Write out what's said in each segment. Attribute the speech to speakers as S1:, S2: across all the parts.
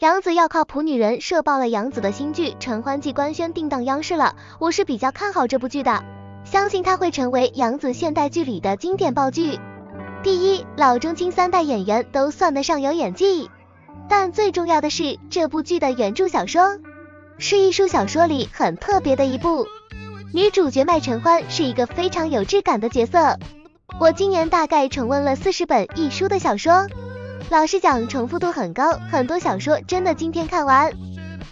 S1: 杨紫要靠谱女人社爆了杨紫的新剧《陈欢记》官宣定档央视了，我是比较看好这部剧的，相信它会成为杨紫现代剧里的经典爆剧。第一，老中青三代演员都算得上有演技，但最重要的是这部剧的原著小说是一书小说里很特别的一部，女主角麦陈欢是一个非常有质感的角色。我今年大概重温了40本一书的小说，老实讲重复度很高，很多小说真的今天看完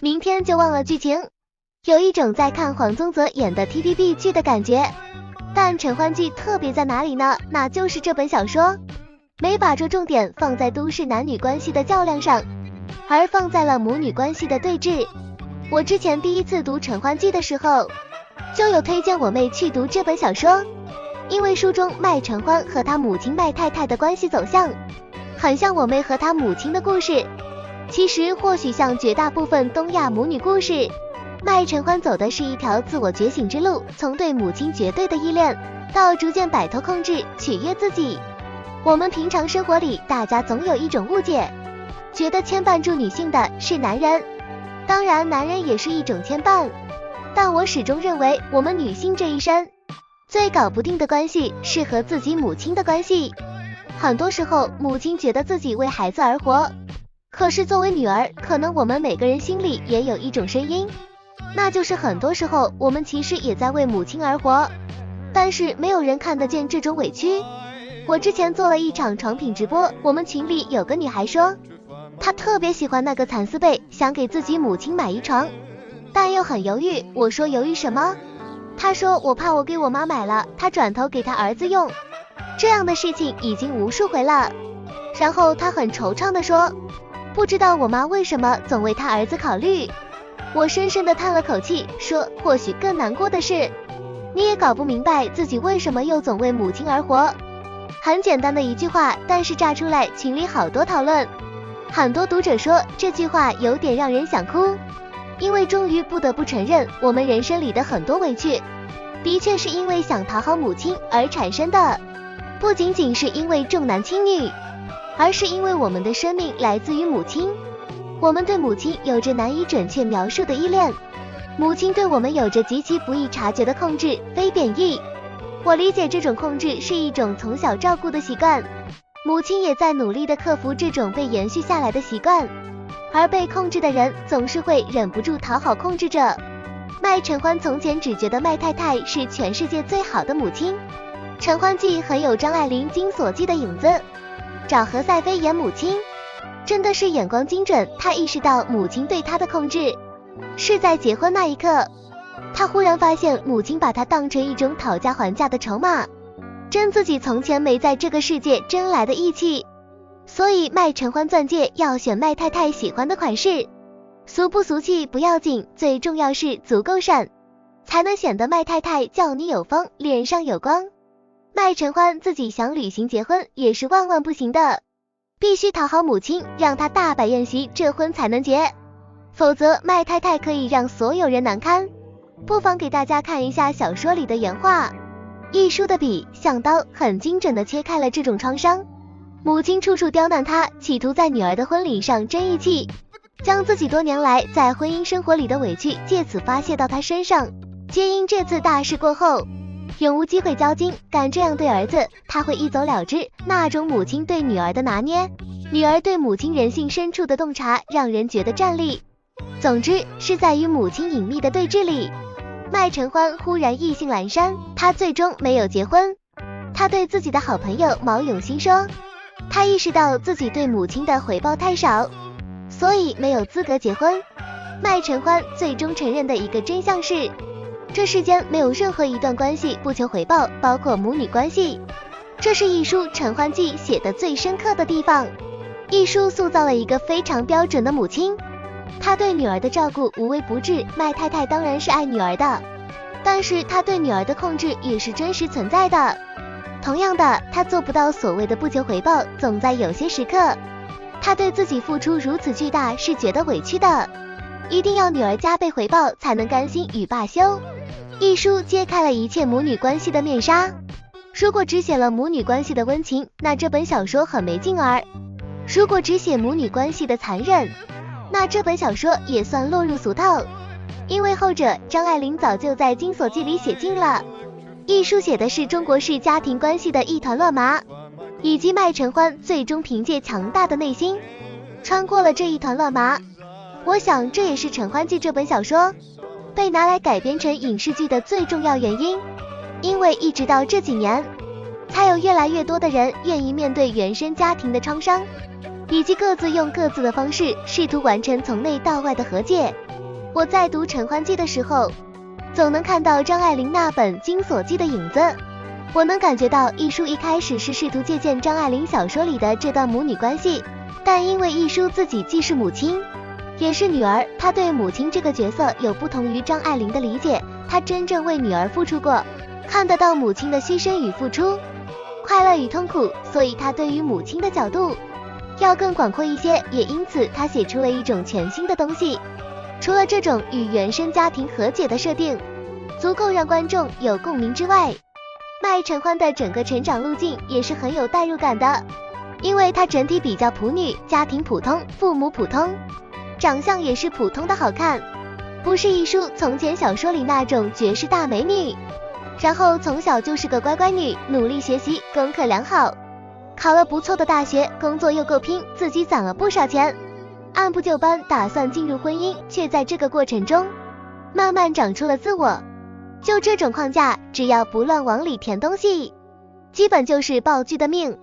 S1: 明天就忘了剧情，有一种在看黄宗泽演的 TVB 剧的感觉。但《陈欢记》特别在哪里呢？那就是这本小说没把这重点放在都市男女关系的较量上，而放在了母女关系的对峙。我之前第一次读《陈欢记》的时候就有推荐我妹去读这本小说，因为书中麦陈欢和她母亲麦太太的关系走向很像我妹和她母亲的故事，其实或许像绝大部分东亚母女故事，麦陈欢走的是一条自我觉醒之路，从对母亲绝对的依恋到逐渐摆脱控制取悦自己。我们平常生活里大家总有一种误解，觉得牵绊住女性的是男人，当然男人也是一种牵绊，但我始终认为我们女性这一生最搞不定的关系是和自己母亲的关系。很多时候母亲觉得自己为孩子而活，可是作为女儿，可能我们每个人心里也有一种声音，那就是很多时候我们其实也在为母亲而活，但是没有人看得见这种委屈。我之前做了一场床品直播，我们群里有个女孩说她特别喜欢那个蚕丝被，想给自己母亲买一床，但又很犹豫。我说犹豫什么？她说我怕我给我妈买了，她转头给她儿子用，这样的事情已经无数回了。然后她很惆怅地说，不知道我妈为什么总为她儿子考虑。我深深地叹了口气，说或许更难过的是，你也搞不明白自己为什么又总为母亲而活。很简单的一句话，但是炸出来群里好多讨论，很多读者说这句话有点让人想哭，因为终于不得不承认，我们人生里的很多委屈的确是因为想讨好母亲而产生的，不仅仅是因为重男轻女，而是因为我们的生命来自于母亲，我们对母亲有着难以准确描述的依恋，母亲对我们有着极其不易察觉的控制，非贬义。我理解这种控制是一种从小照顾的习惯，母亲也在努力地克服这种被延续下来的习惯，而被控制的人总是会忍不住讨好控制者。麦陈欢从前只觉得麦太太是全世界最好的母亲，《陈欢记》很有张爱玲《金锁记》的影子，找何赛飞演母亲真的是眼光精准，他意识到母亲对他的控制是在结婚那一刻，他忽然发现母亲把他当成一种讨价还价的筹码，争自己从前没在这个世界争来的义气。所以麦陈欢钻戒要选麦太太喜欢的款式，俗不俗气不要紧，最重要是足够闪，才能显得麦太太叫你有风，脸上有光。麦陈欢自己想旅行结婚也是万万不行的，必须讨好母亲，让她大摆宴席，这婚才能结，否则麦太太可以让所有人难堪。不妨给大家看一下小说里的原话，一书的笔像刀，很精准地切开了这种创伤。母亲处处刁难她，企图在女儿的婚礼上争义气，将自己多年来在婚姻生活里的委屈借此发泄到她身上。皆因这次大事过后永无机会交金，敢这样对儿子，他会一走了之。那种母亲对女儿的拿捏，女儿对母亲人性深处的洞察，让人觉得战栗。总之是在与母亲隐秘的对峙里，麦陈欢忽然意兴阑珊，他最终没有结婚。他对自己的好朋友毛永新说，他意识到自己对母亲的回报太少，所以没有资格结婚。麦陈欢最终承认的一个真相是，这世间没有任何一段关系不求回报，包括母女关系。这是一书《陈欢记》写的最深刻的地方。一书塑造了一个非常标准的母亲，她对女儿的照顾无微不至。麦太太当然是爱女儿的，但是她对女儿的控制也是真实存在的。同样的，她做不到所谓的不求回报，总在有些时刻，她对自己付出如此巨大是觉得委屈的，一定要女儿加倍回报才能甘心与罢休。一书揭开了一切母女关系的面纱，如果只写了母女关系的温情，那这本小说很没劲儿；如果只写母女关系的残忍，那这本小说也算落入俗套，因为后者张爱玲早就在《金锁记》里写尽了。一书写的是中国式家庭关系的一团乱麻，以及麦承欢最终凭借强大的内心穿过了这一团乱麻。我想这也是《承欢记》这本小说被拿来改编成影视剧的最重要原因，因为一直到这几年才有越来越多的人愿意面对原生家庭的创伤，以及各自用各自的方式试图完成从内到外的和解。我在读《承欢记》的时候，总能看到张爱玲那本《金锁记》的影子。我能感觉到一书一开始是试图借鉴张爱玲小说里的这段母女关系，但因为一书自己既是母亲也是女儿，她对母亲这个角色有不同于张爱玲的理解，她真正为女儿付出过，看得到母亲的牺牲与付出，快乐与痛苦，所以她对于母亲的角度要更广阔一些，也因此她写出了一种全新的东西。除了这种与原生家庭和解的设定足够让观众有共鸣之外，麦承欢的整个成长路径也是很有代入感的，因为她整体比较普女，家庭普通，父母普通，长相也是普通的好看，不是一书从前小说里那种绝世大美女。然后从小就是个乖乖女，努力学习，功课良好，考了不错的大学，工作又够拼，自己攒了不少钱，按部就班打算进入婚姻，却在这个过程中慢慢长出了自我。就这种框架，只要不乱往里填东西，基本就是爆剧的命。